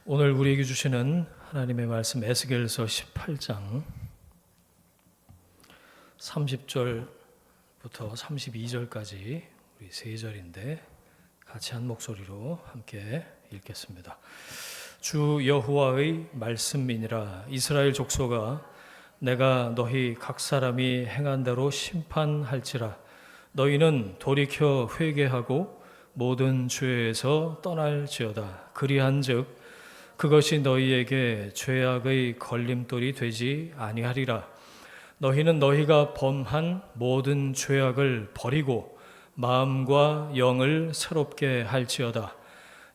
오늘 우리에게 주시는 하나님의 말씀 에스겔서 18장 30절부터 32절까지 우리 세 절인데 같이 한 목소리로 함께 읽겠습니다. 주 여호와의 말씀이니라. 이스라엘 족속아, 내가 너희 각 사람이 행한 대로 심판할지라. 너희는 돌이켜 회개하고 모든 죄에서 떠날지어다. 그리한즉 그것이 너희에게 죄악의 걸림돌이 되지 아니하리라. 너희는 너희가 범한 모든 죄악을 버리고 마음과 영을 새롭게 할지어다.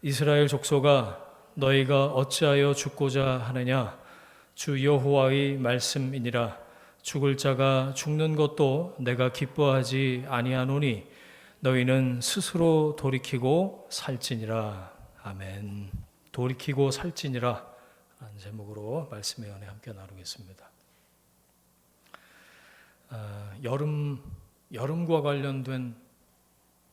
이스라엘 족속아, 너희가 어찌하여 죽고자 하느냐? 주 여호와의 말씀이니라. 죽을 자가 죽는 것도 내가 기뻐하지 아니하노니 너희는 스스로 돌이키고 살지니라. 아멘. 돌이키고 살지니라 라는 제목으로 말씀의 은혜 함께 나누겠습니다. 여름과 관련된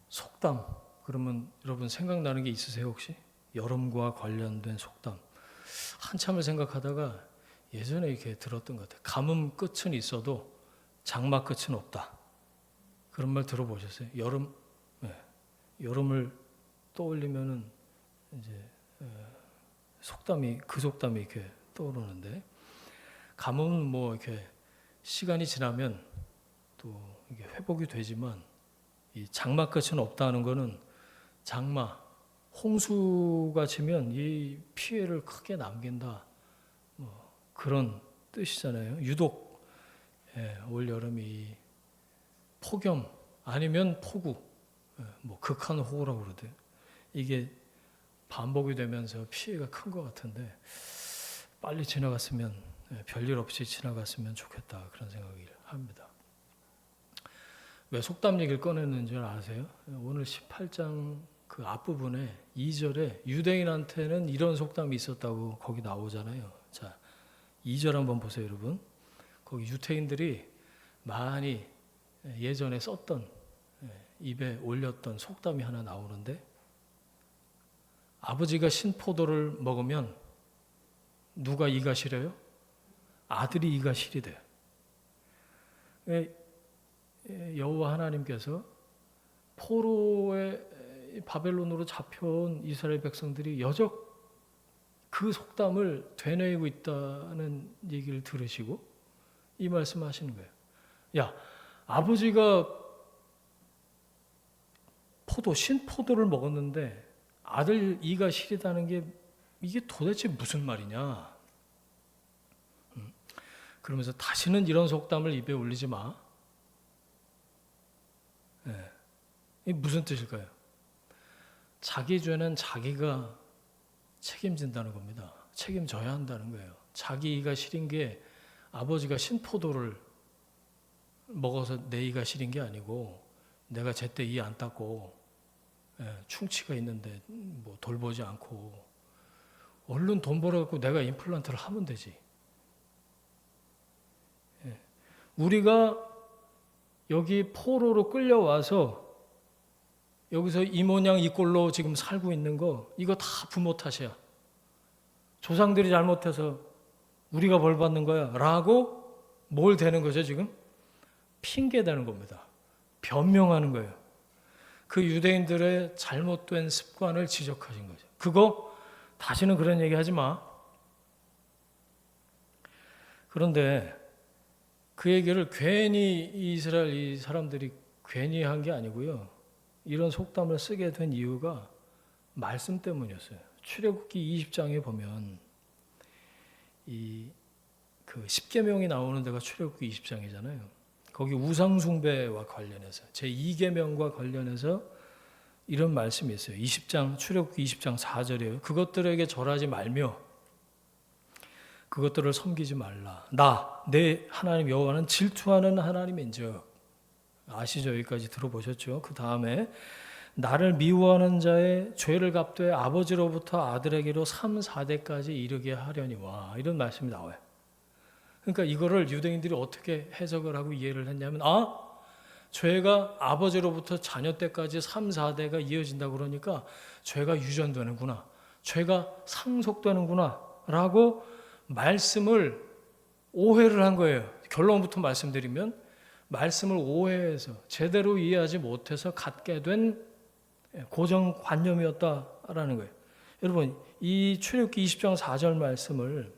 속담, 그러면 여러분 생각나는 게 있으세요 혹시? 여름과 관련된 속담. 한참을 생각하다가 예전에 이렇게 들었던 것 같아요. 가뭄 끝은 있어도 장마 끝은 없다. 그런 말 들어보셨어요? 여름을 떠올리면은 이제 그 속담이 이렇게 떠오르는데, 가뭄은 뭐 이렇게 시간이 지나면 또 이게 회복이 되지만 이 장마 끝은 없다는 거는 장마, 홍수가 치면 이 피해를 크게 남긴다, 뭐 그런 뜻이잖아요. 유독 올 여름이 폭염 아니면 폭우, 뭐 극한호우라고 그러대요. 이게 반복이 되면서 피해가 큰 것 같은데 빨리 지나갔으면, 별일 없이 지나갔으면 좋겠다, 그런 생각을 합니다. 왜 속담 얘기를 꺼냈는지 아세요? 오늘 18장 그 앞부분에 2절에 유대인한테는 이런 속담이 있었다고 거기 나오잖아요. 자, 2절 한번 보세요, 여러분. 거기 유대인들이 많이 예전에 썼던, 입에 올렸던 속담이 하나 나오는데, 아버지가 신포도를 먹으면 누가 이가 시려요? 아들이 이가 시리 돼요. 여호와 하나님께서 포로의 바벨론으로 잡혀온 이스라엘 백성들이 여적 그 속담을 되뇌이고 있다는 얘기를 들으시고 이 말씀하시는 거예요. 야, 아버지가 신포도를 먹었는데 아들 이가 시리다는 게 이게 도대체 무슨 말이냐? 그러면서 다시는 이런 속담을 입에 올리지 마. 이게 무슨 뜻일까요? 자기 죄는 자기가 책임진다는 겁니다. 책임져야 한다는 거예요. 자기 이가 시린 게 아버지가 신포도를 먹어서 내 이가 시린 게 아니고, 내가 제때 이 안 닦고 충치가 있는데 뭐 돌보지 않고 얼른 돈 벌어갖고 내가 임플란트를 하면 되지. 우리가 여기 포로로 끌려와서 여기서 이 모양 이 꼴로 지금 살고 있는 거, 이거 다 부모 탓이야. 조상들이 잘못해서 우리가 벌 받는 거야 라고 뭘 대는 거죠 지금? 핑계 대는 겁니다. 변명하는 거예요. 그 유대인들의 잘못된 습관을 지적하신 거죠. 그거 다시는 그런 얘기 하지 마. 그런데 그 얘기를 괜히 이스라엘 이 사람들이 괜히 한 게 아니고요. 이런 속담을 쓰게 된 이유가 말씀 때문이었어요. 출애굽기 20장에 보면 그 10계명이 나오는 데가 출애굽기 20장이잖아요. 거기 우상 숭배와 관련해서 제2계명과 관련해서 이런 말씀이 있어요. 20장 출애굽기 20장 4절이에요. 그것들에게 절하지 말며 그것들을 섬기지 말라. 나 내 하나님 여호와는 질투하는 하나님인즉. 아시죠? 여기까지 들어보셨죠? 그 다음에 나를 미워하는 자의 죄를 갚되 아버지로부터 아들에게로 3, 4대까지 이르게 하려니와, 이런 말씀이 나와요. 그러니까 이거를 유대인들이 어떻게 해석을 하고 이해를 했냐면, 죄가 아버지로부터 자녀 때까지 3, 4대가 이어진다 그러니까 죄가 유전되는구나. 죄가 상속되는구나 라고 말씀을 오해를 한 거예요. 결론부터 말씀드리면 말씀을 오해해서 제대로 이해하지 못해서 갖게 된 고정관념이었다라는 거예요. 여러분, 이 출애굽기 20장 4절 말씀을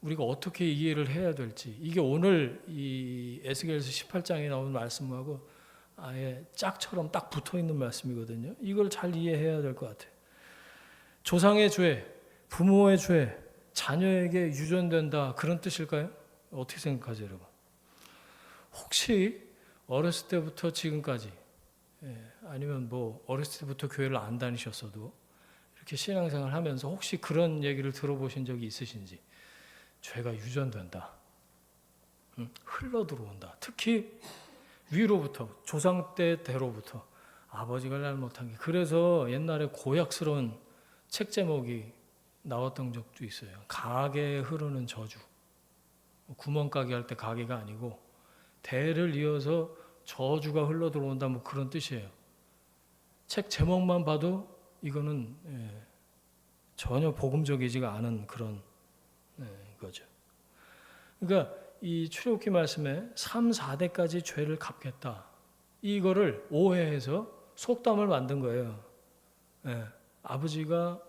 우리가 어떻게 이해를 해야 될지, 이게 오늘 이 에스겔서 18장에 나온 말씀하고 아예 짝처럼 딱 붙어있는 말씀이거든요. 이걸 잘 이해해야 될 것 같아요. 조상의 죄, 부모의 죄, 자녀에게 유전된다, 그런 뜻일까요? 어떻게 생각하세요, 여러분? 혹시 어렸을 때부터 지금까지, 아니면 뭐 어렸을 때부터 교회를 안 다니셨어도 이렇게 신앙생활 하면서 혹시 그런 얘기를 들어보신 적이 있으신지, 죄가 유전된다, 흘러 들어온다, 특히 위로부터, 조상 때대로부터 아버지가 잘못한 게, 그래서 옛날에 고약스러운 책 제목이 나왔던 적도 있어요. 가게에 흐르는 저주. 구멍가게 할 때 가게가 아니고 대를 이어서 저주가 흘러 들어온다, 뭐 그런 뜻이에요. 책 제목만 봐도 이거는 전혀 복음적이지가 않은 그런 거죠. 그러니까 이 출애굽기 말씀에 3, 4대까지 죄를 갚겠다, 이거를 오해해서 속담을 만든 거예요. 아버지가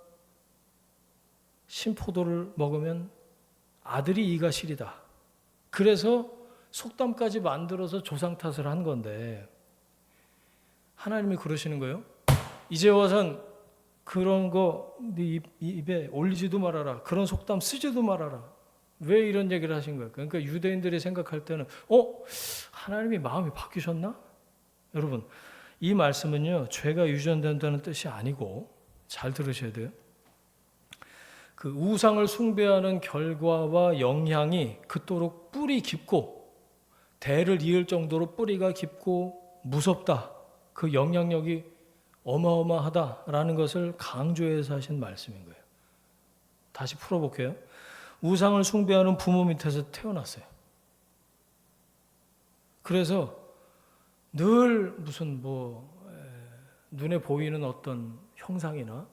신포도를 먹으면 아들이 이가 시리다. 그래서 속담까지 만들어서 조상 탓을 한 건데, 하나님이 그러시는 거예요. 이제 와선 그런 거 네 입에 올리지도 말아라. 그런 속담 쓰지도 말아라. 왜 이런 얘기를 하신 거예요? 그러니까 유대인들이 생각할 때는 하나님이 마음이 바뀌셨나? 여러분, 이 말씀은요, 죄가 유전된다는 뜻이 아니고, 잘 들으셔야 돼요. 그 우상을 숭배하는 결과와 영향이 그토록 뿌리 깊고 대를 이을 정도로 뿌리가 깊고 무섭다, 그 영향력이 어마어마하다라는 것을 강조해서 하신 말씀인 거예요. 다시 풀어볼게요. 우상을 숭배하는 부모 밑에서 태어났어요. 그래서 늘 무슨 눈에 보이는 어떤 형상이나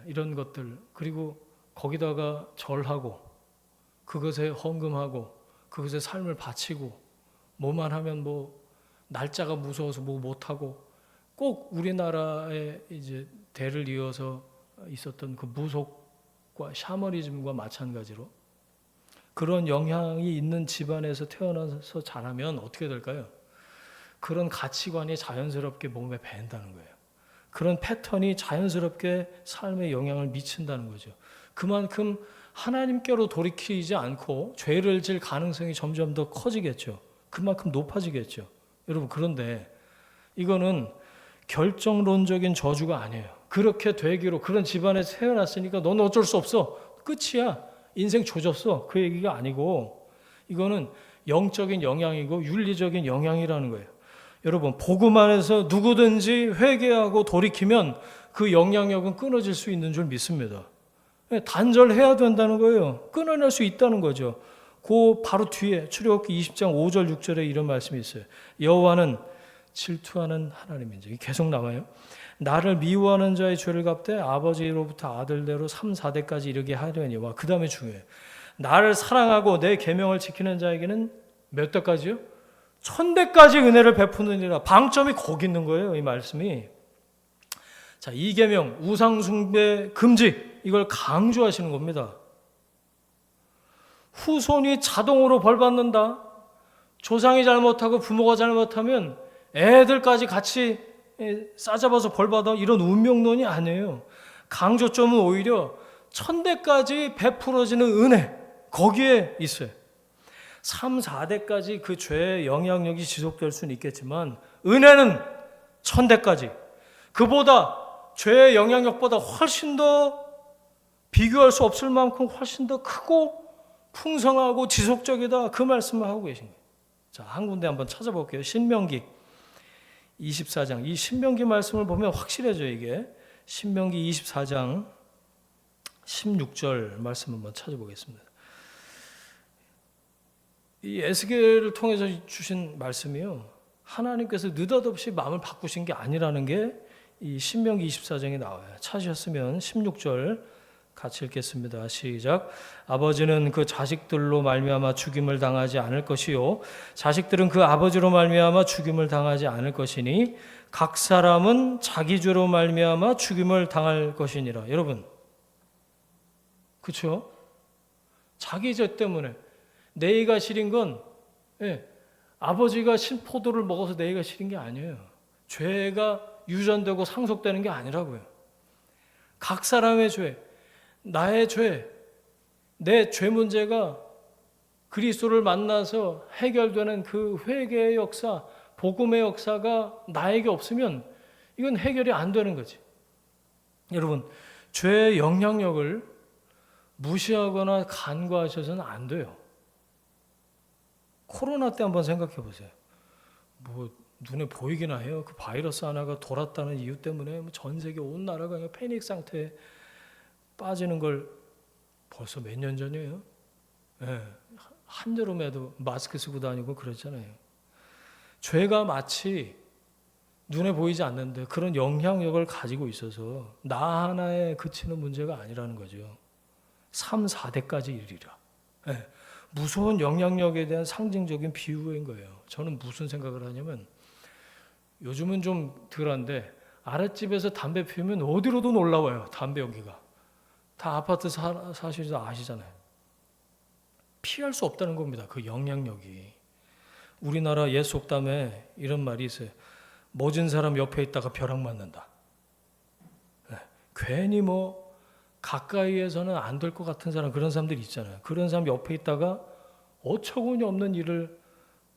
이런 것들, 그리고 거기다가 절하고 그것에 헌금하고 그것에 삶을 바치고, 뭐만 하면 날짜가 무서워서 못하고, 꼭 우리나라에 이제 대를 이어서 있었던 그 무속과 샤머니즘과 마찬가지로 그런 영향이 있는 집안에서 태어나서 자라면 어떻게 될까요? 그런 가치관이 자연스럽게 몸에 배인다는 거예요. 그런 패턴이 자연스럽게 삶에 영향을 미친다는 거죠. 그만큼 하나님께로 돌이키지 않고 죄를 질 가능성이 점점 더 커지겠죠. 그만큼 높아지겠죠. 여러분, 그런데 이거는 결정론적인 저주가 아니에요. 그렇게 되기로, 그런 집안에 태어났으니까 넌 어쩔 수 없어, 끝이야, 인생 조졌어, 그 얘기가 아니고, 이거는 영적인 영향이고 윤리적인 영향이라는 거예요. 여러분, 복음 안에서 누구든지 회개하고 돌이키면 그 영향력은 끊어질 수 있는 줄 믿습니다. 단절해야 된다는 거예요. 끊어낼 수 있다는 거죠. 그 바로 뒤에 출애굽기 20장 5절 6절에 이런 말씀이 있어요. 여호와는 질투하는 하나님인지, 계속 나와요. 나를 미워하는 자의 죄를 갚되 아버지로부터 아들대로 3, 4대까지 이르게 하려니와, 그 다음에 중요해요. 나를 사랑하고 내 계명을 지키는 자에게는 몇 대까지요? 1000대까지 은혜를 베푸느니라. 방점이 거기 있는 거예요, 이 말씀이. 자, 이 계명, 우상 숭배 금지, 이걸 강조하시는 겁니다. 후손이 자동으로 벌 받는다. 조상이 잘못하고 부모가 잘못하면 애들까지 같이 싸잡아서 벌 받아, 이런 운명론이 아니에요. 강조점은 오히려 1000대까지 베풀어지는 은혜, 거기에 있어요. 3, 4대까지 그 죄의 영향력이 지속될 수는 있겠지만 은혜는 1000대까지, 그보다 죄의 영향력보다 훨씬 더 비교할 수 없을 만큼 훨씬 더 크고 풍성하고 지속적이다, 그 말씀을 하고 계신 거예요. 자, 한 군데 한번 찾아볼게요. 신명기 24장. 이 신명기 말씀을 보면 확실해져요, 이게. 신명기 24장 16절 말씀 한번 찾아보겠습니다. 이 에스겔을 통해서 주신 말씀이요, 하나님께서 느닷없이 마음을 바꾸신 게 아니라는 게 이 신명기 24장에 나와요. 찾으셨으면 16절 같이 읽겠습니다. 시작. 아버지는 그 자식들로 말미암아 죽임을 당하지 않을 것이요 자식들은 그 아버지로 말미암아 죽임을 당하지 않을 것이니 각 사람은 자기 죄로 말미암아 죽임을 당할 것이니라. 여러분, 그렇죠? 자기 죄 때문에 내가 시린 건 아버지가 신 포도를 먹어서 내가 시린 게 아니에요. 죄가 유전되고 상속되는 게 아니라고요. 각 사람의 죄, 나의 죄, 내 죄 문제가 그리스도를 만나서 해결되는 그 회개의 역사, 복음의 역사가 나에게 없으면 이건 해결이 안 되는 거지. 여러분, 죄의 영향력을 무시하거나 간과하셔서는 안 돼요. 코로나 때 한번 생각해 보세요. 뭐 눈에 보이기나 해요. 그 바이러스 하나가 돌았다는 이유 때문에 전 세계 온 나라가 그냥 패닉 상태에 빠지는 걸 벌써 몇 년 전이에요. 한여름에도 마스크 쓰고 다니고 그랬잖아요. 죄가 마치 눈에 보이지 않는데 그런 영향력을 가지고 있어서 나 하나에 그치는 문제가 아니라는 거죠. 3, 4대까지 이르리라. 무서운 영향력에 대한 상징적인 비유인 거예요. 저는 무슨 생각을 하냐면 요즘은 좀 덜한데 아랫집에서 담배 피우면 어디로도 올라와요. 담배 연기가. 다 아파트 사시죠 아시잖아요. 피할 수 없다는 겁니다. 그 영향력이. 우리나라 옛 속담에 이런 말이 있어요. 멋진 사람 옆에 있다가 벼락 맞는다. 괜히 뭐 가까이에서는 안 될 것 같은 사람, 그런 사람들이 있잖아요. 그런 사람 옆에 있다가 어처구니 없는 일을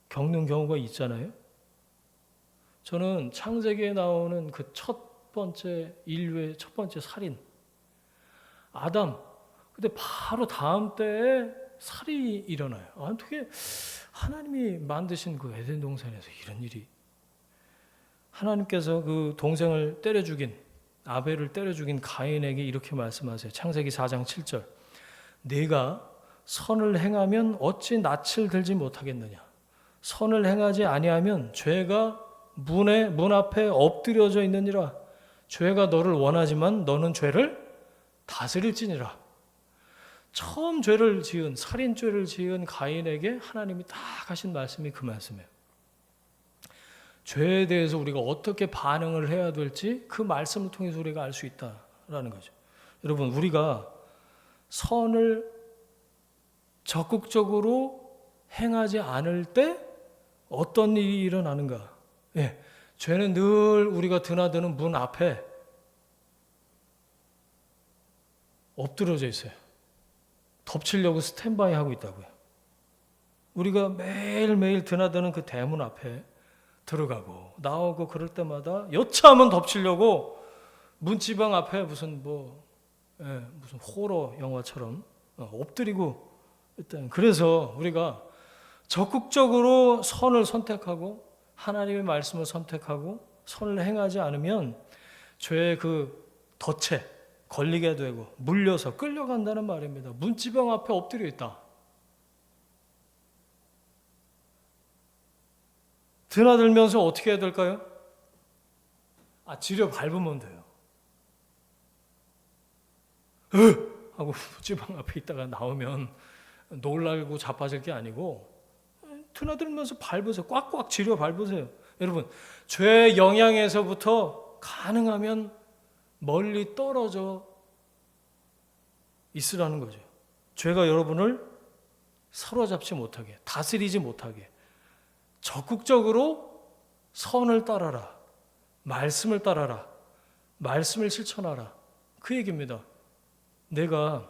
겪는 경우가 있잖아요. 저는 창세기에 나오는 그 첫 번째 인류의 첫 번째 살인, 아담. 근데 바로 다음 때에 살이 일어나요. 어떻게 하나님이 만드신 그 에덴 동산에서 이런 일이. 하나님께서 그 동생을 때려 죽인, 아벨을 때려 죽인 가인에게 이렇게 말씀하세요. 창세기 4장 7절. 네가 선을 행하면 어찌 낯을 들지 못하겠느냐. 선을 행하지 아니하면 죄가 문 앞에 엎드려져 있느니라. 죄가 너를 원하지만 너는 죄를 다스릴지니라. 처음 죄를 지은, 살인죄를 지은 가인에게 하나님이 딱 하신 말씀이 그 말씀이에요. 죄에 대해서 우리가 어떻게 반응을 해야 될지 그 말씀을 통해서 우리가 알 수 있다라는 거죠. 여러분, 우리가 선을 적극적으로 행하지 않을 때 어떤 일이 일어나는가? 죄는 늘 우리가 드나드는 문 앞에 엎드려져 있어요. 덮치려고 스탠바이 하고 있다고요. 우리가 매일매일 드나드는 그 대문 앞에 들어가고 나오고 그럴 때마다 여차하면 덮치려고 문지방 앞에 무슨 호러 영화처럼 엎드리고 일단 그래서 우리가 적극적으로 선을 선택하고 하나님의 말씀을 선택하고 선을 행하지 않으면 죄의 그 덫에 걸리게 되고 물려서 끌려간다는 말입니다. 문지방 앞에 엎드려 있다. 드나들면서 어떻게 해야 될까요? 지려 밟으면 돼요. 하고 문지방 앞에 있다가 나오면 놀라고 자빠질 게 아니고 드나들면서 밟으세요. 꽉꽉 지려 밟으세요. 여러분, 죄의 영향에서부터 가능하면 멀리 떨어져 있으라는 거죠. 죄가 여러분을 사로잡지 못하게, 다스리지 못하게 적극적으로 선을 따라라. 말씀을 따라라. 말씀을 실천하라. 그 얘기입니다. 내가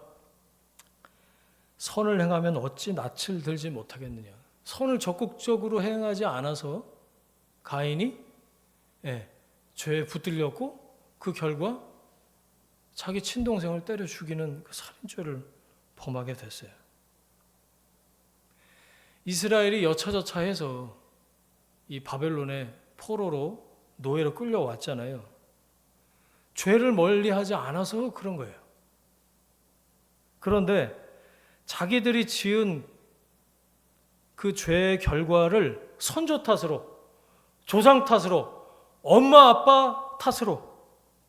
선을 행하면 어찌 낯을 들지 못하겠느냐. 선을 적극적으로 행하지 않아서 가인이 죄에 붙들렸고 그 결과 자기 친동생을 때려 죽이는 그 살인죄를 범하게 됐어요. 이스라엘이 여차저차해서 이 바벨론의 포로로 노예로 끌려왔잖아요. 죄를 멀리하지 않아서 그런 거예요. 그런데 자기들이 지은 그 죄의 결과를 선조 탓으로, 조상 탓으로, 엄마 아빠 탓으로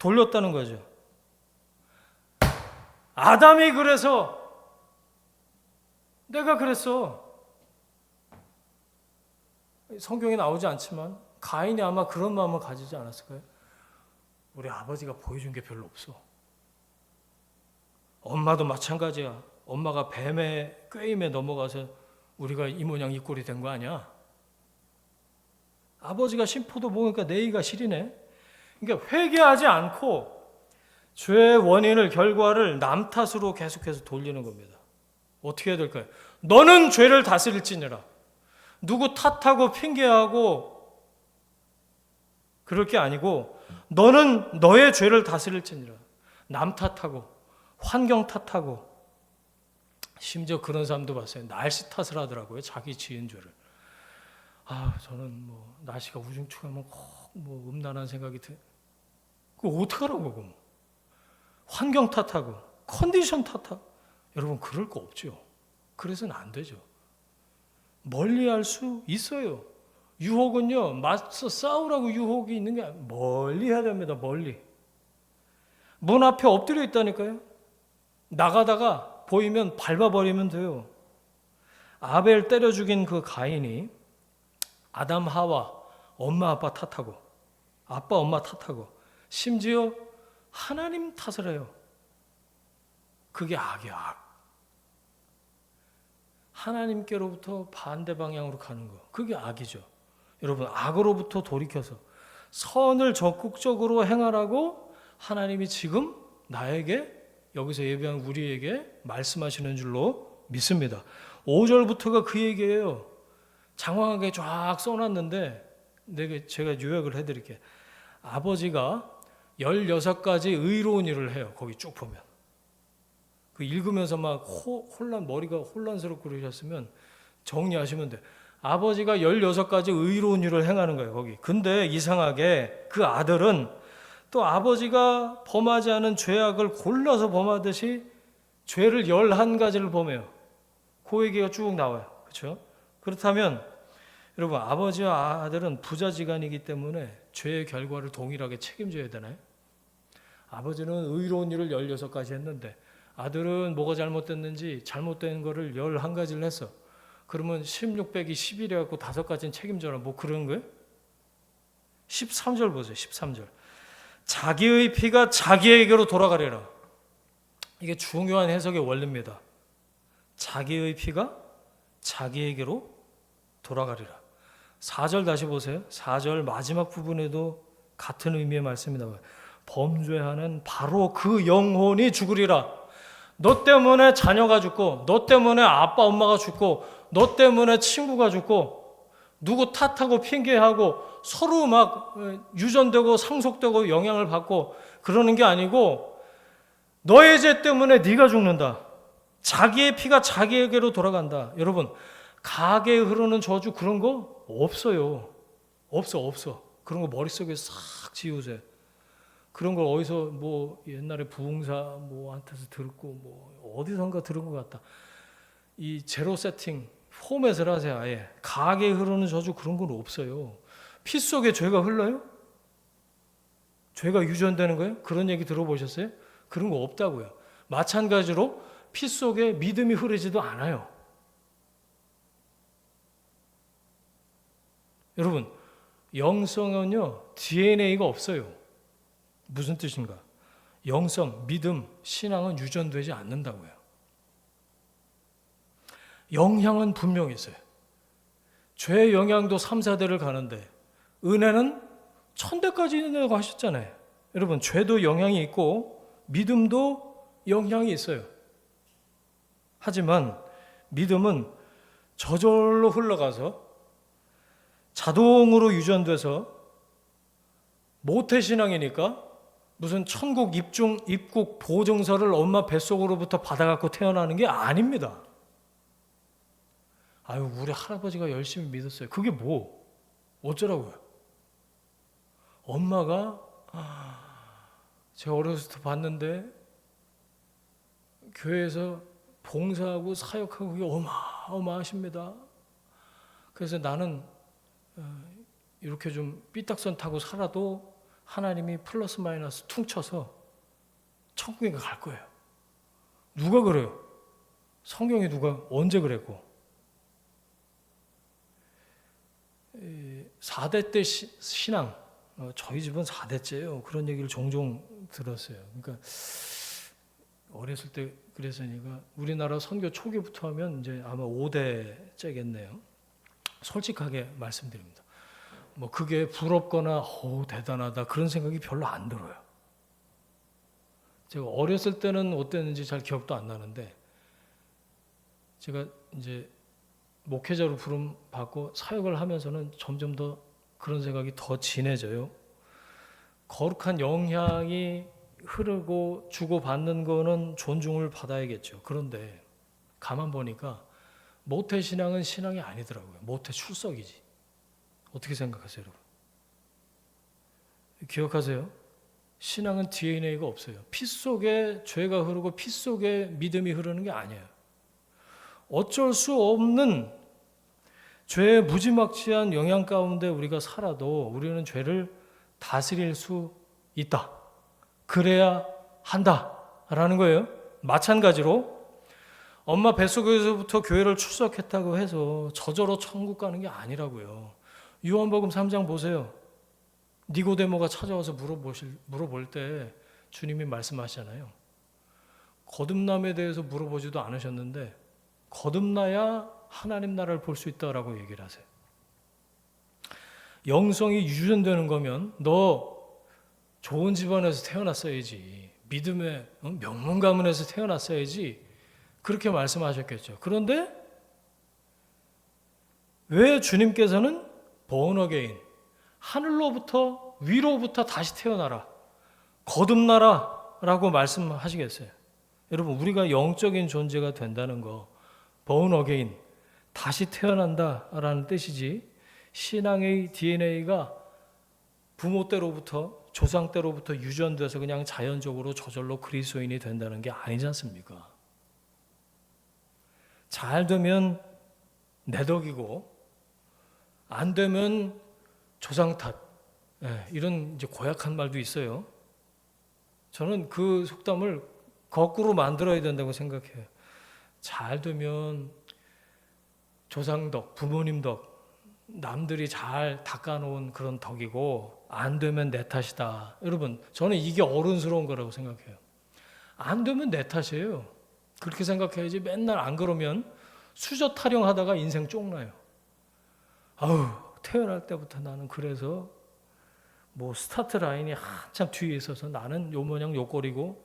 돌렸다는 거죠. 아담이 그래서 내가 그랬어. 성경에 나오지 않지만 가인이 아마 그런 마음을 가지지 않았을까요? 우리 아버지가 보여준 게 별로 없어. 엄마도 마찬가지야. 엄마가 뱀의 꾀임에 넘어가서 우리가 이 모양 이 꼴이 된 거 아니야? 아버지가 심포도 먹으니까 내의가 시리네. 그러니까 회개하지 않고 죄의 원인을 결과를 남 탓으로 계속해서 돌리는 겁니다. 어떻게 해야 될까요? 너는 죄를 다스릴지니라. 누구 탓하고 핑계하고 그럴 게 아니고 너는 너의 죄를 다스릴지니라. 남 탓하고 환경 탓하고 심지어 그런 사람도 봤어요. 날씨 탓을 하더라고요. 자기 지은 죄를. 저는 뭐 날씨가 우중충하면 뭐 음란한 생각이 그거 어떡하라고 그럼. 환경 탓하고 컨디션 탓하고 여러분 그럴 거 없죠. 그래서는 안 되죠. 멀리할 수 있어요. 유혹은요, 맞서 싸우라고 유혹이 있는 게 아니라 멀리 해야 됩니다. 멀리. 문 앞에 엎드려 있다니까요. 나가다가 보이면 밟아버리면 돼요. 아벨 때려 죽인 그 가인이 아담 하와 엄마 아빠 탓하고 아빠 엄마 탓하고 심지어 하나님 탓을 해요. 그게 악이야, 악. 하나님께로부터 반대 방향으로 가는 거. 그게 악이죠. 여러분, 악으로부터 돌이켜서 선을 적극적으로 행하라고 하나님이 지금 나에게 여기서 예배한 우리에게 말씀하시는 줄로 믿습니다. 5절부터가 그 얘기예요. 장황하게 쫙 써놨는데 제가 요약을 해드릴게요. 아버지가 16가지 의로운 일을 해요. 거기 쭉 보면. 그 읽으면서 막 머리가 혼란스럽고 그러셨으면 정리하시면 돼요. 아버지가 16가지 의로운 일을 행하는 거예요. 거기. 근데 이상하게 그 아들은 또 아버지가 범하지 않은 죄악을 골라서 범하듯이 죄를 11가지를 범해요. 그 얘기가 쭉 나와요. 그렇죠? 그렇다면 여러분, 아버지와 아들은 부자지간이기 때문에 죄의 결과를 동일하게 책임져야 되나요? 아버지는 의로운 일을 16가지 했는데 아들은 뭐가 잘못됐는지 잘못된 거를 11가지를 했어. 그러면 16 빼기 11 해갖고 5가지는 책임져라. 뭐 그런 거예요? 13절 보세요. 13절. 자기의 피가 자기에게로 돌아가리라. 이게 중요한 해석의 원리입니다. 자기의 피가 자기에게로 돌아가리라. 4절 다시 보세요. 4절 마지막 부분에도 같은 의미의 말씀이 나와요. 범죄하는 바로 그 영혼이 죽으리라. 너 때문에 자녀가 죽고, 너 때문에 아빠 엄마가 죽고, 너 때문에 친구가 죽고, 누구 탓하고 핑계하고 서로 막 유전되고 상속되고 영향을 받고 그러는 게 아니고 너의 죄 때문에 네가 죽는다. 자기의 피가 자기에게로 돌아간다. 여러분, 가게에 흐르는 저주 그런 거 없어요. 없어. 그런 거 머릿속에 싹 지우세요. 그런 걸 어디서 뭐 옛날에 부흥사 뭐한테서 듣고 뭐 어디선가 들은 것 같다. 이 제로 세팅 포맷을 하세요. 아예 가게에 흐르는 저주 그런 건 없어요. 피 속에 죄가 흘러요? 죄가 유전되는 거예요? 그런 얘기 들어보셨어요? 그런 거 없다고요. 마찬가지로 피 속에 믿음이 흐르지도 않아요. 여러분, 영성은요 DNA가 없어요. 무슨 뜻인가? 영성, 믿음, 신앙은 유전되지 않는다고요. 영향은 분명히 있어요. 죄의 영향도 3, 4대를 가는데 은혜는 1000대까지 있는다고 하셨잖아요. 여러분, 죄도 영향이 있고 믿음도 영향이 있어요. 하지만 믿음은 저절로 흘러가서 자동으로 유전돼서 모태신앙이니까 무슨 천국 입국 보증서를 엄마 뱃속으로부터 받아갖고 태어나는 게 아닙니다. 우리 할아버지가 열심히 믿었어요. 그게 뭐? 어쩌라고요? 엄마가 제가 어렸을 때 봤는데 교회에서 봉사하고 사역하고 그게 어마어마하십니다. 그래서 나는 이렇게 좀 삐딱선 타고 살아도 하나님이 플러스 마이너스 퉁쳐서 천국에 갈 거예요. 누가 그래요? 성경에 누가 언제 그랬고? 4대 때 신앙, 저희 집은 4대째예요. 그런 얘기를 종종 들었어요. 그러니까 어렸을 때 그랬으니까 우리나라 선교 초기부터 하면 이제 아마 5대째겠네요. 솔직하게 말씀드립니다. 뭐 그게 부럽거나 대단하다 그런 생각이 별로 안 들어요. 제가 어렸을 때는 어땠는지 잘 기억도 안 나는데 제가 이제 목회자로 부름 받고 사역을 하면서는 점점 더 그런 생각이 더 진해져요. 거룩한 영향이 흐르고 주고받는 거는 존중을 받아야겠죠. 그런데 가만 보니까 모태신앙은 신앙이 아니더라고요. 모태 출석이지. 어떻게 생각하세요, 여러분? 기억하세요? 신앙은 DNA가 없어요. 피 속에 죄가 흐르고 피 속에 믿음이 흐르는 게 아니에요. 어쩔 수 없는 죄의 무지막지한 영향 가운데 우리가 살아도 우리는 죄를 다스릴 수 있다. 그래야 한다라는 거예요. 마찬가지로 엄마 뱃속에서부터 교회를 출석했다고 해서 저절로 천국 가는 게 아니라고요. 요한복음 3장 보세요. 니고데모가 찾아와서 물어볼 때 주님이 말씀하시잖아요. 거듭남에 대해서 물어보지도 않으셨는데 거듭나야 하나님 나라를 볼 수 있다라고 얘기를 하세요. 영성이 유전되는 거면 너 좋은 집안에서 태어났어야지. 믿음의 명문 가문에서 태어났어야지. 그렇게 말씀하셨겠죠. 그런데 왜 주님께서는 born again, 하늘로부터 위로부터 다시 태어나라, 거듭나라 라고 말씀하시겠어요? 여러분, 우리가 영적인 존재가 된다는 거, born again, 다시 태어난다라는 뜻이지 신앙의 DNA가 부모 때로부터 조상 때로부터 유전돼서 그냥 자연적으로 저절로 그리스도인이 된다는 게 아니지 않습니까? 잘 되면 내 덕이고 안 되면 조상 탓, 이런 이제 고약한 말도 있어요. 저는 그 속담을 거꾸로 만들어야 된다고 생각해요. 잘 되면 조상 덕, 부모님 덕, 남들이 잘 닦아놓은 그런 덕이고 안 되면 내 탓이다. 여러분, 저는 이게 어른스러운 거라고 생각해요. 안 되면 내 탓이에요. 그렇게 생각해야지. 맨날 안 그러면 수저 타령하다가 인생 쫑나요. 태어날 때부터 나는 그래서 뭐 스타트 라인이 한참 뒤에 있어서 나는 요 모양 요 꼴이고.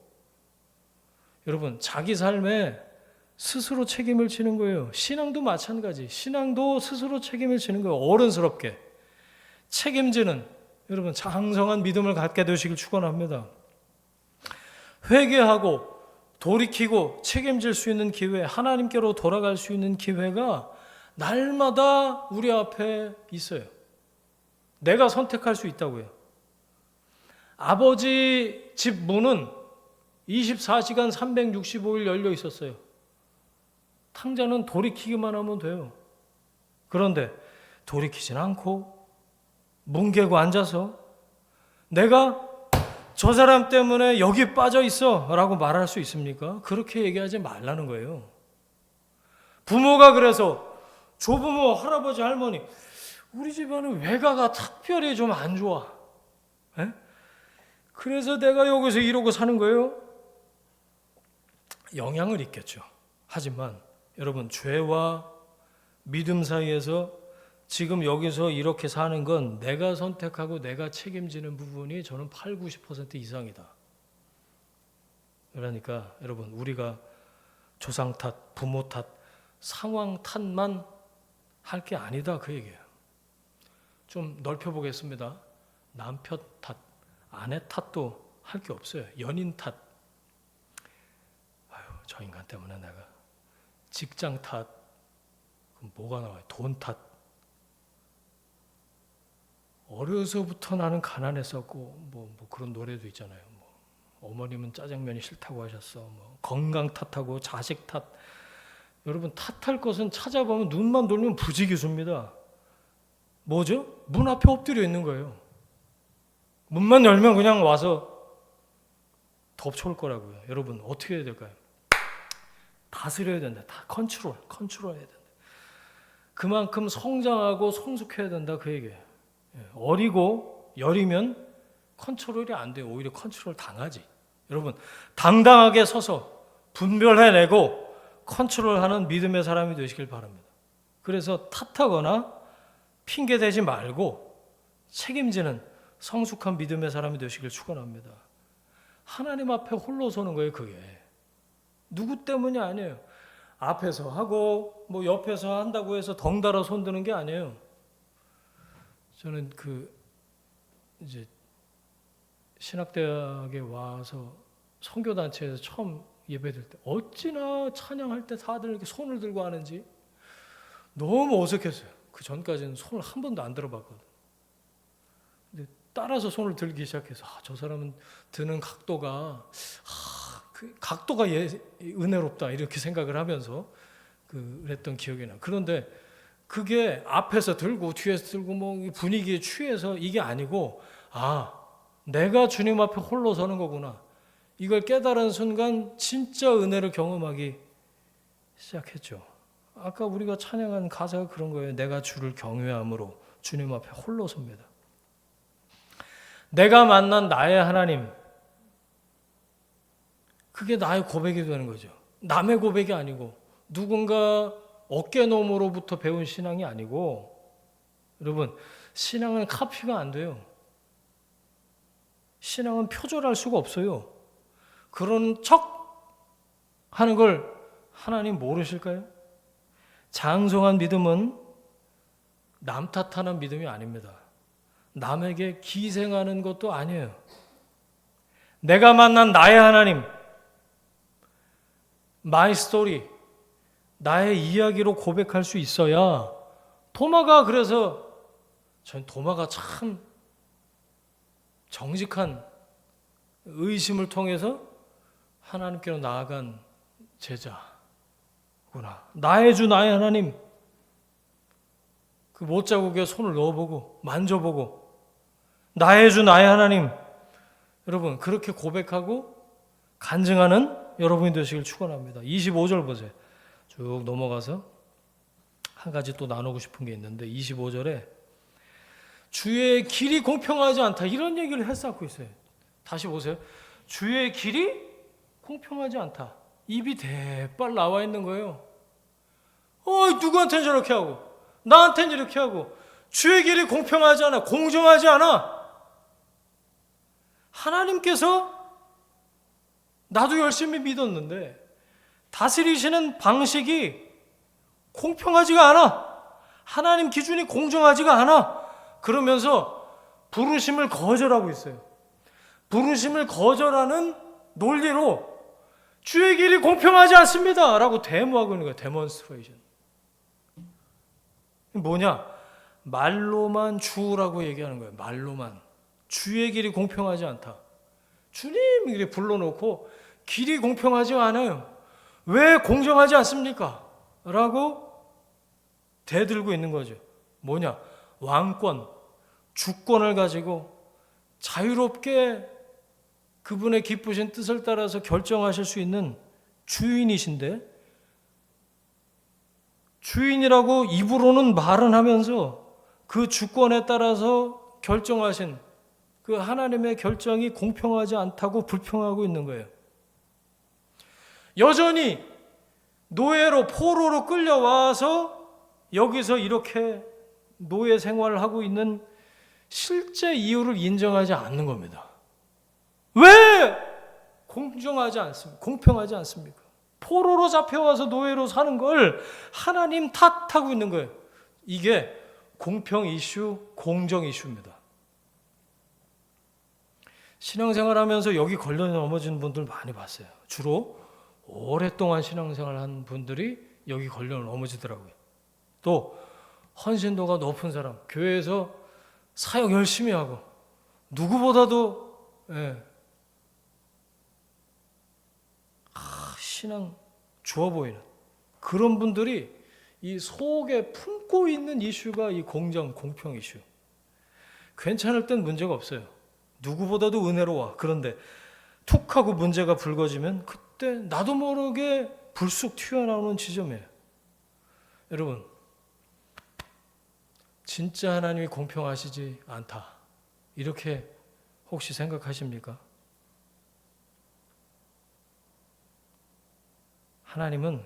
여러분, 자기 삶에 스스로 책임을 지는 거예요. 신앙도 마찬가지. 신앙도 스스로 책임을 지는 거예요. 어른스럽게 책임지는, 여러분, 장성한 믿음을 갖게 되시길 축원합니다. 회개하고 돌이키고 책임질 수 있는 기회, 하나님께로 돌아갈 수 있는 기회가 날마다 우리 앞에 있어요. 내가 선택할 수 있다고요. 아버지 집 문은 24시간 365일 열려 있었어요. 탕자는 돌이키기만 하면 돼요. 그런데 돌이키진 않고 뭉개고 앉아서 내가 저 사람 때문에 여기 빠져 있어 라고 말할 수 있습니까? 그렇게 얘기하지 말라는 거예요. 부모가 그래서 조부모, 할아버지, 할머니, 우리 집안은 외가가 특별히 좀 안 좋아. 그래서 내가 여기서 이러고 사는 거예요? 영향을 있겠죠. 하지만 여러분, 죄와 믿음 사이에서 지금 여기서 이렇게 사는 건 내가 선택하고 내가 책임지는 부분이 저는 8, 90% 이상이다. 그러니까 여러분, 우리가 조상 탓, 부모 탓, 상황 탓만 할 게 아니다, 그 얘기예요. 좀 넓혀보겠습니다. 남편 탓, 아내 탓도 할 게 없어요. 연인 탓, 저 인간 때문에 내가. 직장 탓, 그럼 뭐가 나와요? 돈 탓. 어려서부터 나는 가난했었고 뭐 그런 노래도 있잖아요. 어머님은 짜장면이 싫다고 하셨어. 건강 탓하고 자식 탓. 여러분, 탓할 것은 찾아보면 눈만 돌면 부지기수입니다. 뭐죠? 문 앞에 엎드려 있는 거예요. 문만 열면 그냥 와서 덮쳐올 거라고요. 여러분 어떻게 해야 될까요? 다스려야 된다. 다 컨트롤해야 된다. 그만큼 성장하고 성숙해야 된다 그 얘기예요. 어리고 여리면 컨트롤이 안 돼요. 오히려 컨트롤 당하지. 여러분 당당하게 서서 분별해내고 컨트롤하는 믿음의 사람이 되시길 바랍니다. 그래서 탓하거나 핑계대지 말고 책임지는 성숙한 믿음의 사람이 되시길 축원합니다. 하나님 앞에 홀로 서는 거예요. 그게 누구 때문이 아니에요. 앞에서 하고 뭐 옆에서 한다고 해서 덩달아 손드는 게 아니에요. 저는 이제 신학대학에 와서 선교단체에서 처음 예배드릴 때 어찌나 찬양할 때 다들 이렇게 손을 들고 하는지 너무 어색했어요. 그 전까지는 손을 한 번도 안 들어봤거든. 근데 따라서 손을 들기 시작해서 저 사람은 드는 각도가 은혜롭다 이렇게 생각을 하면서 그랬던 기억이 나. 그런데 그게 앞에서 들고 뒤에서 들고 뭐 분위기에 취해서 이게 아니고 내가 주님 앞에 홀로 서는 거구나. 이걸 깨달은 순간 진짜 은혜를 경험하기 시작했죠. 아까 우리가 찬양한 가사가 그런 거예요. 내가 주를 경외함으로 주님 앞에 홀로 섭니다. 내가 만난 나의 하나님, 그게 나의 고백이 되는 거죠. 남의 고백이 아니고 누군가 어깨너머로부터 배운 신앙이 아니고, 여러분 신앙은 카피가 안 돼요. 신앙은 표절할 수가 없어요. 그런 척 하는 걸 하나님 모르실까요? 장성한 믿음은 남 탓하는 믿음이 아닙니다. 남에게 기생하는 것도 아니에요. 내가 만난 나의 하나님, 마이 스토리, 나의 이야기로 고백할 수 있어야. 도마가 그래서 전 도마가 참 정직한 의심을 통해서 하나님께로 나아간 제자구나. 나의 주 나의 하나님, 그 못자국에 손을 넣어보고 만져보고 나의 주 나의 하나님, 여러분 그렇게 고백하고 간증하는 여러분이 되시길 축원합니다. 25절 보세요. 쭉 넘어가서 한 가지 또 나누고 싶은 게 있는데 25절에 주의 길이 공평하지 않다 이런 얘기를 해쌓고 있어요. 다시 보세요. 주의 길이 공평하지 않다. 입이 대빨 나와 있는 거예요. 누구한테는 저렇게 하고 나한테는 이렇게 하고 주의 길이 공평하지 않아. 공정하지 않아. 하나님께서 나도 열심히 믿었는데 다스리시는 방식이 공평하지가 않아. 하나님 기준이 공정하지가 않아. 그러면서 부르심을 거절하고 있어요. 부르심을 거절하는 논리로 주의 길이 공평하지 않습니다 라고 데모하고 있는 거예요. 데몬스트레이션. 뭐냐? 말로만 주라고 얘기하는 거예요. 말로만. 주의 길이 공평하지 않다. 주님이 이렇게 불러놓고 길이 공평하지 않아요. 왜 공정하지 않습니까? 라고 대들고 있는 거죠. 뭐냐? 왕권, 주권을 가지고 자유롭게 그분의 기쁘신 뜻을 따라서 결정하실 수 있는 주인이신데, 주인이라고 입으로는 말은 하면서 그 주권에 따라서 결정하신 그 하나님의 결정이 공평하지 않다고 불평하고 있는 거예요. 여전히 노예로 포로로 끌려와서 여기서 이렇게 노예 생활을 하고 있는 실제 이유를 인정하지 않는 겁니다. 왜 공정하지 않습니까? 공평하지 않습니까? 포로로 잡혀와서 노예로 사는 걸 하나님 탓하고 있는 거예요. 이게 공평 이슈, 공정 이슈입니다. 신앙생활하면서 여기 걸려 넘어지는 분들 많이 봤어요. 주로 오랫동안 신앙생활한 분들이 여기 걸려 넘어지더라고요. 또 헌신도가 높은 사람, 교회에서 사역 열심히 하고 누구보다도 신앙 좋아 보이는 그런 분들이 이 속에 품고 있는 이슈가 이 공정, 공평 이슈. 괜찮을 땐 문제가 없어요. 누구보다도 은혜로워. 그런데 툭 하고 문제가 불거지면 그때 나도 모르게 불쑥 튀어나오는 지점이에요. 여러분, 진짜 하나님이 공평하시지 않다, 이렇게 혹시 생각하십니까? 하나님은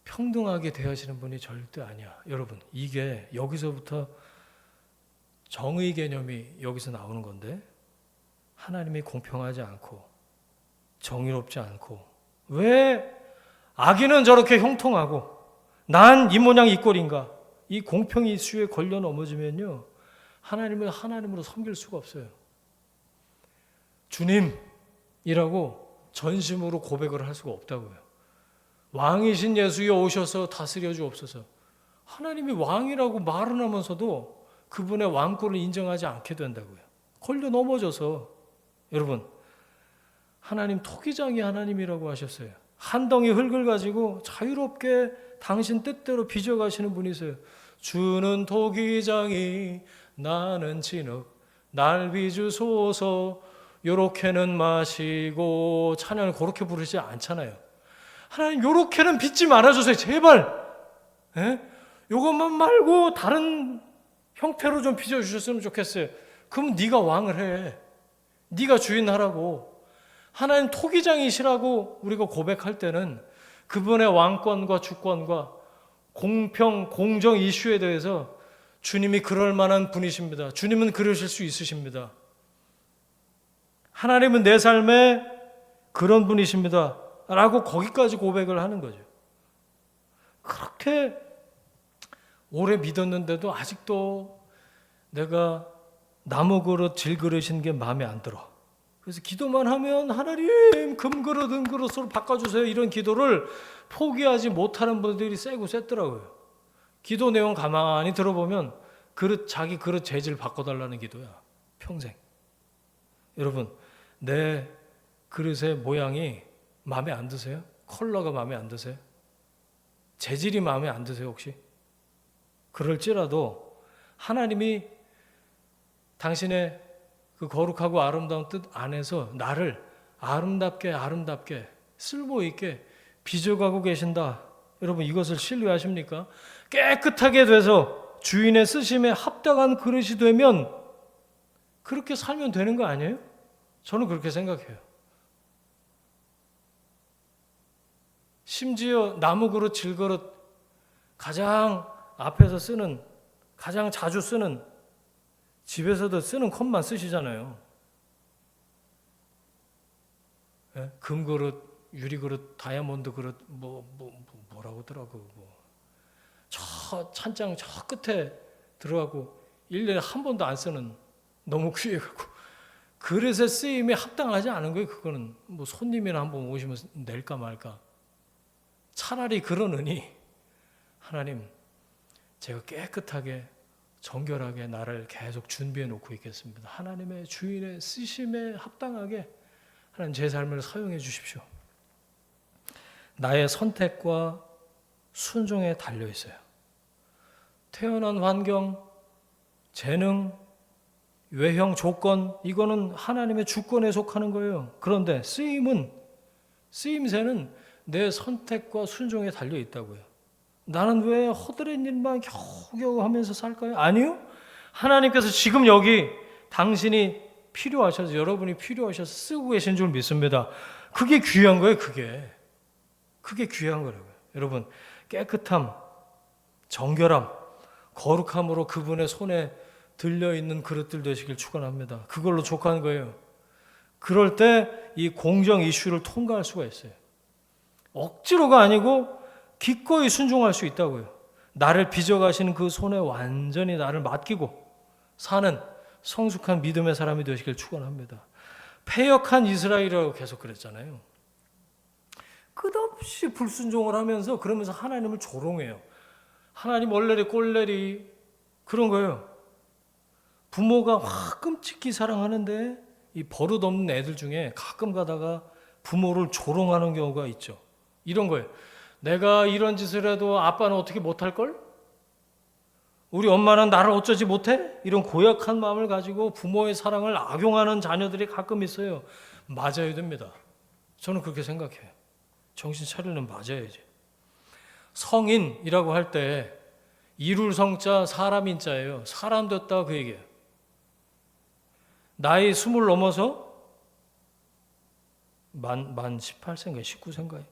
평등하게 대하시는 분이 절대 아니야. 여러분, 이게 여기서부터 정의 개념이 여기서 나오는 건데, 하나님이 공평하지 않고 정의롭지 않고, 왜 아기는 저렇게 형통하고 난 이 모양 이 꼴인가, 이 공평 이슈에 걸려 넘어지면요, 하나님을 하나님으로 섬길 수가 없어요. 주님이라고 전심으로 고백을 할 수가 없다고요. 왕이신 예수여 오셔서 다스려 주옵소서. 하나님이 왕이라고 말은 하면서도 그분의 왕권을 인정하지 않게 된다고요. 걸려 넘어져서. 여러분, 하나님 토기장이 하나님이라고 하셨어요. 한 덩이 흙을 가지고 자유롭게 당신 뜻대로 빚어가시는 분이세요. 주는 토기장이 나는 진흙 날 빚으소서. 요렇게는 마시고, 찬양을 그렇게 부르지 않잖아요. 하나님 요렇게는 빚지 말아주세요, 제발. 요것만 말고 다른 형태로 좀 빚어주셨으면 좋겠어요. 그럼 네가 왕을 해, 네가 주인하라고. 하나님 토기장이시라고 우리가 고백할 때는 그분의 왕권과 주권과 공평, 공정 이슈에 대해서 주님이 그럴 만한 분이십니다. 주님은 그러실 수 있으십니다. 하나님은 내 삶에 그런 분이십니다 라고 거기까지 고백을 하는 거죠. 그렇게 오래 믿었는데도 아직도 내가 나무 그릇, 질 그릇인 게 마음에 안 들어. 그래서 기도만 하면 하나님 금그릇, 은그릇으로 바꿔주세요, 이런 기도를 포기하지 못하는 분들이 세고 셌더라고요. 기도 내용 가만히 들어보면 자기 그릇 재질 바꿔달라는 기도야, 평생. 여러분, 내 그릇의 모양이 마음에 안 드세요? 컬러가 마음에 안 드세요? 재질이 마음에 안 드세요 혹시? 그럴지라도 하나님이 당신의 그 거룩하고 아름다운 뜻 안에서 나를 아름답게 쓸모있게 빚어가고 계신다. 여러분, 이것을 신뢰하십니까? 깨끗하게 돼서 주인의 쓰심에 합당한 그릇이 되면 그렇게 살면 되는 거 아니에요? 저는 그렇게 생각해요. 심지어 나무 그릇, 질 그릇, 가장 앞에서 쓰는, 가장 자주 쓰는, 집에서도 쓰는 컵만 쓰시잖아요. 금 그릇, 유리 그릇, 다이아몬드 그릇, 뭐라고 하더라고. 저 찬장 저 끝에 들어가고 1년에 한 번도 안 쓰는, 너무 귀해갖고 그릇의 쓰임에 합당하지 않은 거예요. 그거는 뭐 손님이나 한번 오시면 낼까 말까. 차라리 그러느니 하나님, 제가 깨끗하게 정결하게 나를 계속 준비해 놓고 있겠습니다. 하나님의 주인의 쓰심에 합당하게 하나님 제 삶을 사용해 주십시오. 나의 선택과 순종에 달려 있어요. 태어난 환경, 재능, 외형, 조건, 이거는 하나님의 주권에 속하는 거예요. 그런데 쓰임새는 내 선택과 순종에 달려 있다고요. 나는 왜 허드렛 일만 겨우겨우 하면서 살까요? 아니요. 하나님께서 지금 여기 당신이 필요하셔서, 여러분이 필요하셔서 쓰고 계신 줄 믿습니다. 그게 귀한 거예요. 그게 귀한 거라고요. 여러분, 깨끗함, 정결함, 거룩함으로 그분의 손에 들려있는 그릇들 되시길 축원합니다. 그걸로 족한 거예요. 그럴 때 이 공정 이슈를 통과할 수가 있어요. 억지로가 아니고 기꺼이 순종할 수 있다고요. 나를 빚어가시는 그 손에 완전히 나를 맡기고 사는 성숙한 믿음의 사람이 되시길 축원합니다. 패역한 이스라엘이라고 계속 그랬잖아요. 끝없이 불순종을 하면서, 그러면서 하나님을 조롱해요. 하나님 얼레리 꼴레리 그런 거예요. 부모가 확 끔찍히 사랑하는데 이 버릇없는 애들 중에 가끔 가다가 부모를 조롱하는 경우가 있죠. 이런 거예요. 내가 이런 짓을 해도 아빠는 어떻게 못할걸? 우리 엄마는 나를 어쩌지 못해? 이런 고약한 마음을 가지고 부모의 사랑을 악용하는 자녀들이 가끔 있어요. 맞아야 됩니다. 저는 그렇게 생각해요. 정신 차리는 맞아야지. 성인이라고 할 때 이룰 성자 사람인자예요. 사람 됐다 그 얘기예요. 나이 20 넘어서 만 18세인가 19세인가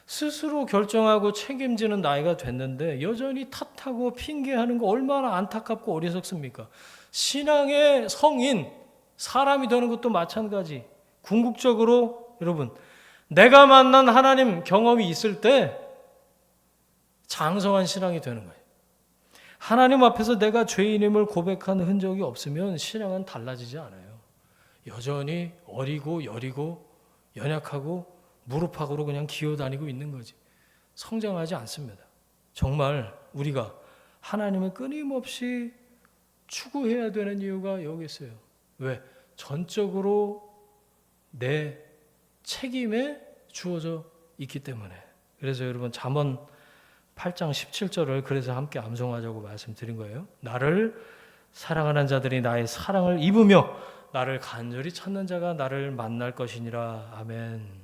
스스로 결정하고 책임지는 나이가 됐는데 여전히 탓하고 핑계하는 거 얼마나 안타깝고 어리석습니까? 신앙의 성인, 사람이 되는 것도 마찬가지. 궁극적으로 여러분, 내가 만난 하나님 경험이 있을 때 장성한 신앙이 되는 거예요. 하나님 앞에서 내가 죄인임을 고백한 흔적이 없으면 신앙은 달라지지 않아요. 여전히 어리고 여리고 연약하고 무릎팍으로 그냥 기어다니고 있는 거지. 성장하지 않습니다. 정말 우리가 하나님을 끊임없이 추구해야 되는 이유가 여기 있어요. 왜? 전적으로 내 책임에 주어져 있기 때문에. 그래서 여러분 잠언 8장 17절을 그래서 함께 암송하자고 말씀드린 거예요. 나를 사랑하는 자들이 나의 사랑을 입으며 나를 간절히 찾는 자가 나를 만날 것이니라. 아멘.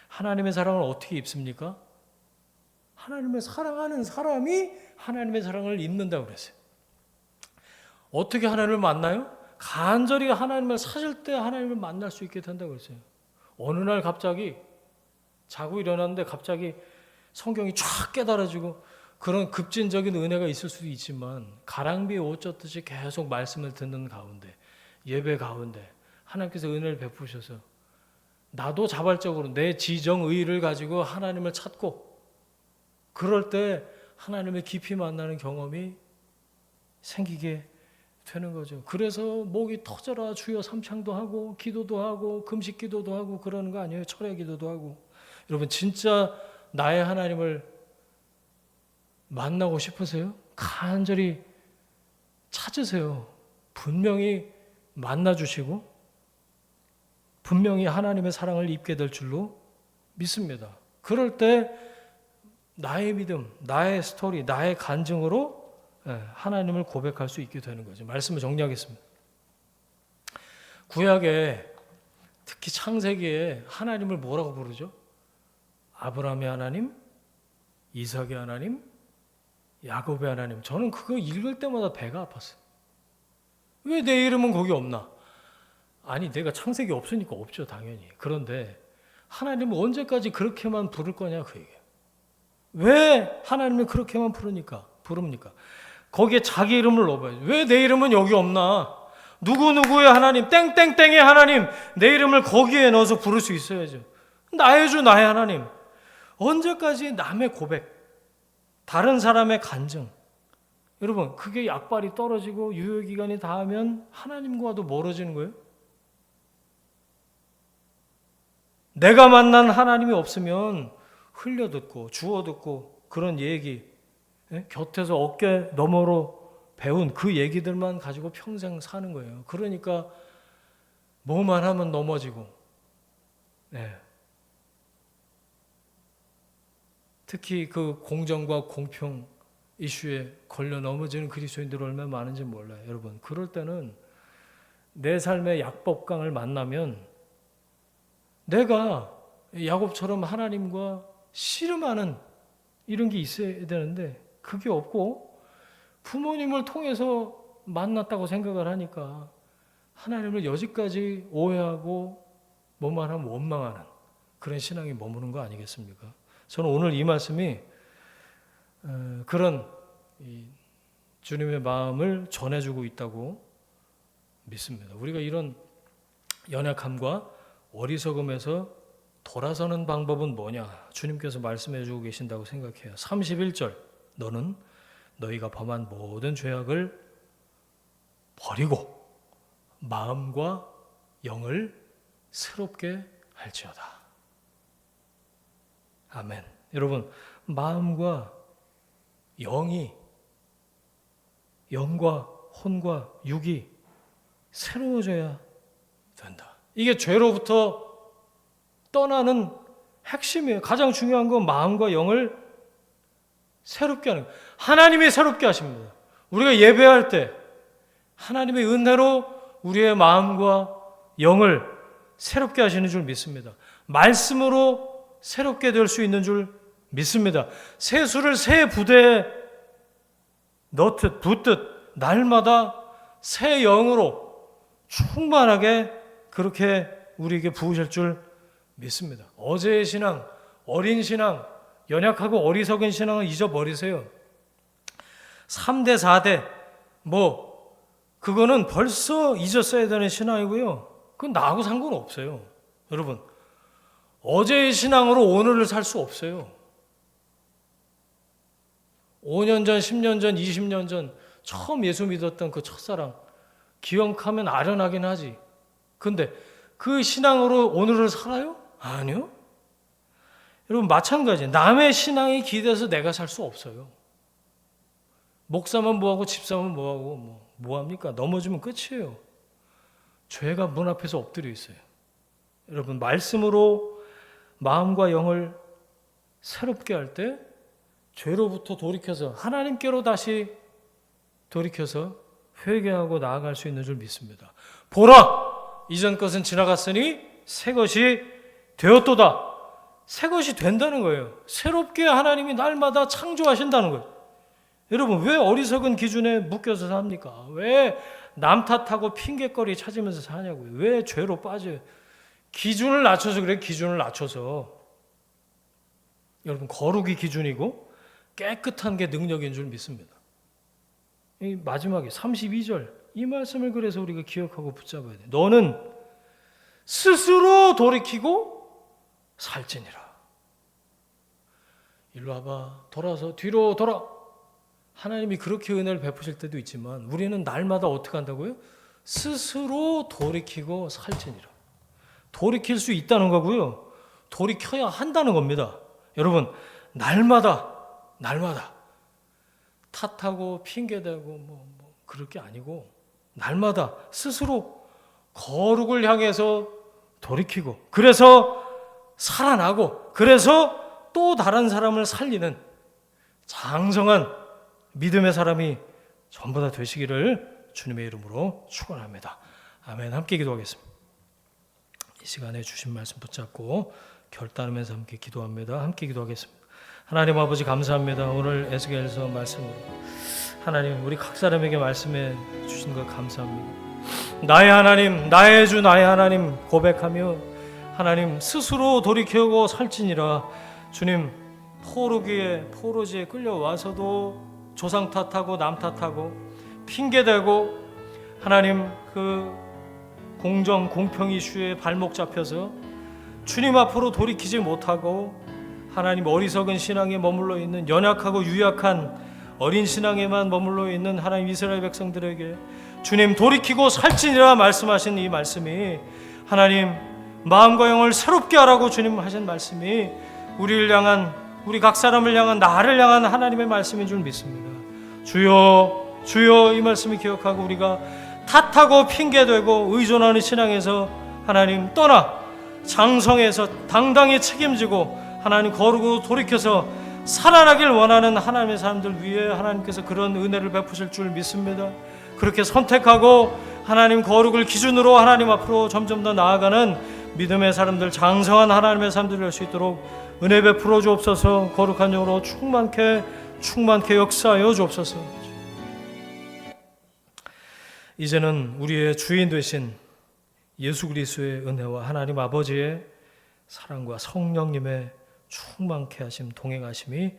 하나님의 사랑을 어떻게 입습니까? 하나님을 사랑하는 사람이 하나님의 사랑을 입는다고 그랬어요. 어떻게 하나님을 만나요? 간절히 하나님을 찾을 때 하나님을 만날 수 있게 된다고 그랬어요. 어느 날 갑자기 자고 일어났는데 갑자기 성경이 쫙 깨달아지고 그런 급진적인 은혜가 있을 수도 있지만 가랑비에 옷 젖듯이 계속 말씀을 듣는 가운데 예배 가운데 하나님께서 은혜를 베푸셔서 나도 자발적으로 내 지정의를 가지고 하나님을 찾고 그럴 때 하나님을 깊이 만나는 경험이 생기게 되는 거죠. 그래서 목이 터져라 주여 삼창도 하고 기도도 하고 금식 기도도 하고 그러는 거 아니에요. 철야 기도도 하고. 여러분 진짜 나의 하나님을 만나고 싶으세요? 간절히 찾으세요. 분명히 만나주시고 분명히 하나님의 사랑을 입게 될 줄로 믿습니다. 그럴 때 나의 믿음, 나의 스토리, 나의 간증으로 하나님을 고백할 수 있게 되는 거죠. 말씀을 정리하겠습니다. 구약에 특히 창세기에 하나님을 뭐라고 부르죠? 아브라함의 하나님, 이삭의 하나님, 야곱의 하나님. 저는 그거 읽을 때마다 배가 아팠어요. 왜 내 이름은 거기 없나? 아니 내가 창세기 없으니까 없죠 당연히. 그런데 하나님은 언제까지 그렇게만 부를 거냐 그 얘기예요. 왜 하나님을 그렇게만 부릅니까? 거기에 자기 이름을 넣어봐야죠. 왜 내 이름은 여기 없나? 누구누구의 하나님, 땡땡땡의 하나님, 내 이름을 거기에 넣어서 부를 수 있어야죠. 나의 주 나의 하나님. 언제까지 남의 고백, 다른 사람의 간증. 여러분 그게 약발이 떨어지고 유효기간이 닿으면 하나님과도 멀어지는 거예요. 내가 만난 하나님이 없으면 흘려듣고 주워듣고 그런 얘기, 곁에서 어깨 너머로 배운 그 얘기들만 가지고 평생 사는 거예요. 그러니까 뭐만 하면 넘어지고, 특히 그 공정과 공평 이슈에 걸려 넘어지는 그리스도인들 얼마나 많은지 몰라요. 여러분 그럴 때는 내 삶의 약법강을 만나면 내가 야곱처럼 하나님과 씨름하는 이런 게 있어야 되는데 그게 없고 부모님을 통해서 만났다고 생각을 하니까 하나님을 여지까지 오해하고 뭐만 하면 원망하는 그런 신앙이 머무는 거 아니겠습니까? 저는 오늘 이 말씀이 그런 주님의 마음을 전해주고 있다고 믿습니다. 우리가 이런 연약함과 어리석음에서 돌아서는 방법은 뭐냐? 주님께서 말씀해 주고 계신다고 생각해요. 31절 너는 너희가 범한 모든 죄악을 버리고 마음과 영을 새롭게 할지어다. 아멘. 여러분 마음과 영과 혼과 육이 새로워져야 된다. 이게 죄로부터 떠나는 핵심이에요. 가장 중요한 건 마음과 영을 새롭게 하는 거예요. 하나님이 새롭게 하십니다. 우리가 예배할 때 하나님의 은혜로 우리의 마음과 영을 새롭게 하시는 줄 믿습니다. 말씀으로 새롭게 될 수 있는 줄 믿습니다. 새수를 새 부대에 넣듯 붓듯 날마다 새 영으로 충만하게 그렇게 우리에게 부으실 줄 믿습니다. 어제의 신앙, 어린 신앙, 연약하고 어리석은 신앙은 잊어버리세요. 3대, 4대 그거는 벌써 잊었어야 되는 신앙이고요. 그건 나하고 상관없어요. 여러분, 어제의 신앙으로 오늘을 살 수 없어요. 5년 전, 10년 전, 20년 전 처음 예수 믿었던 그 첫사랑 기억하면 아련하긴 하지. 근데 그 신앙으로 오늘을 살아요? 아니요. 여러분, 마찬가지. 남의 신앙이 기대서 내가 살 수 없어요. 목사만 뭐하고 집사만 뭐하고 뭐합니까? 넘어지면 끝이에요. 죄가 문 앞에서 엎드려 있어요. 여러분, 말씀으로 마음과 영을 새롭게 할 때 죄로부터 돌이켜서 하나님께로 다시 돌이켜서 회개하고 나아갈 수 있는 줄 믿습니다. 보라! 이전 것은 지나갔으니 새 것이 되었도다. 새 것이 된다는 거예요. 새롭게 하나님이 날마다 창조하신다는 거예요. 여러분, 왜 어리석은 기준에 묶여서 삽니까? 왜 남 탓하고 핑계거리 찾으면서 사냐고요? 왜 죄로 빠져요? 기준을 낮춰서 그래, 기준을 낮춰서. 여러분, 거룩이 기준이고 깨끗한 게 능력인 줄 믿습니다. 이 마지막에 32절 이 말씀을 그래서 우리가 기억하고 붙잡아야 돼. 너는 스스로 돌이키고 살지니라. 일로 와봐. 돌아서 뒤로 돌아. 하나님이 그렇게 은혜를 베푸실 때도 있지만 우리는 날마다 어떻게 한다고요? 스스로 돌이키고 살지니라. 돌이킬 수 있다는 거고요. 돌이켜야 한다는 겁니다. 여러분, 날마다 탓하고 핑계대고 그럴 게 아니고 날마다 스스로 거룩을 향해서 돌이키고 그래서 살아나고 그래서 또 다른 사람을 살리는 장성한 믿음의 사람이 전부 다 되시기를 주님의 이름으로 축원합니다. 아멘. 함께 기도하겠습니다. 이 시간에 주신 말씀 붙잡고 결단하면서 함께 기도합니다. 함께 기도하겠습니다. 하나님 아버지 감사합니다. 오늘 에스겔서 말씀으로 하나님 우리 각 사람에게 말씀해 주신 것 감사합니다. 나의 하나님, 나의 주, 나의 하나님 고백하며 하나님 스스로 돌이켜고 살지니라. 주님, 포로지에 끌려와서도 조상 탓하고 남 탓하고 핑계대고 하나님 그 공정 공평 이슈에 발목 잡혀서 주님 앞으로 돌이키지 못하고 하나님 어리석은 신앙에 머물러 있는 연약하고 유약한 어린 신앙에만 머물러 있는 하나님 이스라엘 백성들에게 주님 돌이키고 살지니라 말씀하신 이 말씀이 하나님 마음과 영을 새롭게 하라고 주님 하신 말씀이 우리를 향한 우리 각 사람을 향한 나를 향한 하나님의 말씀인 줄 믿습니다. 주여 주여 이 말씀을 기억하고 우리가 탓하고 핑계대고 의존하는 신앙에서 하나님 떠나 장성해서 당당히 책임지고 하나님 거룩으로 돌이켜서 살아나길 원하는 하나님의 사람들 위해 하나님께서 그런 은혜를 베푸실 줄 믿습니다. 그렇게 선택하고 하나님 거룩을 기준으로 하나님 앞으로 점점 더 나아가는 믿음의 사람들, 장성한 하나님의 사람들이 될 수 있도록 은혜 베풀어 주옵소서. 거룩한 영으로 충만케 역사하여 주옵소서. 이제는 우리의 주인 되신 예수 그리스도의 은혜와 하나님 아버지의 사랑과 성령님의 충만케 하심, 동행하심이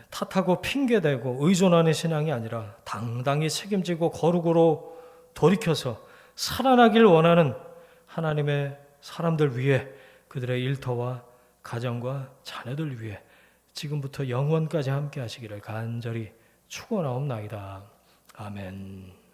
탓하고 핑계대고 의존하는 신앙이 아니라 당당히 책임지고 거룩으로 돌이켜서 살아나길 원하는 하나님의 사람들 위해 그들의 일터와 가정과 자녀들 위해 지금부터 영원까지 함께 하시기를 간절히 축원하옵나이다. 아멘.